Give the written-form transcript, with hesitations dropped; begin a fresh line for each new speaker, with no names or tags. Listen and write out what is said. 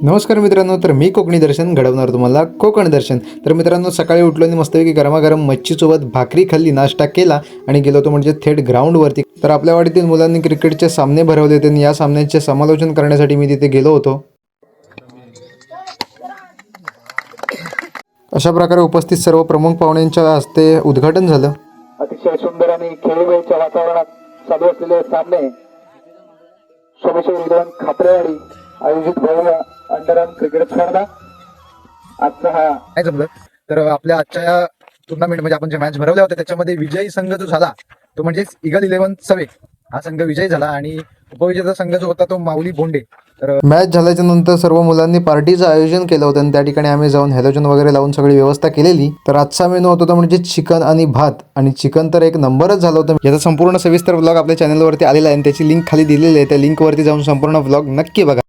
नमस्कार मित्रांनो, तर मी कोकणी दर्शन घडवणार तुम्हाला कोकण दर्शन. तर मित्रांनो, सकाळी उठलो आणि मस्तपैकी गरमागरम मच्छीसोबत भाकरी खाल्ली, नाश्ता केला आणि गेलो होतो म्हणजे थेट ग्राउंडवरती. तर आपल्या वाडीतील मुलांनी क्रिकेटचे सामने भरवले होते आणि या सामन्याचे समालोचन करण्यासाठी मी तिथे गेलो होतो. अशा प्रकारे उपस्थित सर्व प्रमुख पाहुण्यांच्या हस्ते उद्घाटन झालं.
अतिशय सुंदर आणि खेळीमेळीच्या वातावरणात चालू असलेले सामने सोमेश्वर विद्वान खापरेवाडी आयोजित भव्य अंडरआर्म क्रिकेट स्पर्धा. आजचा हा
काय जमलं तर आपल्या आजच्या या टुर्नामेंट मध्ये आपण जे मॅच भरवल्या होत्या त्याच्यामध्ये विजयी संघ जो झाला तो म्हणजे ईगल 11 सवे हा संघ विजयी झाला आणि उपविजेता संघ जो होता तो माऊली बोंडे. तर
मॅच झाल्याच्या नंतर सर्व मुलांनी पार्टीचं आयोजन केलं होतं आणि त्या ठिकाणी आम्ही जाऊन हॅलोजन वगैरे लावून सगळी व्यवस्था केलेली. तर आजचा मेनू होता तो म्हणजे चिकन आणि भात, आणि चिकन तर एक नंबरच झालं होतं. याचा संपूर्ण सविस्तर व्लॉग आपल्या चॅनलवरती आलेला आहे आणि त्याची लिंक खाली दिलेली आहे. त्या लिंकवरती जाऊन संपूर्ण व्लॉग नक्की बघा.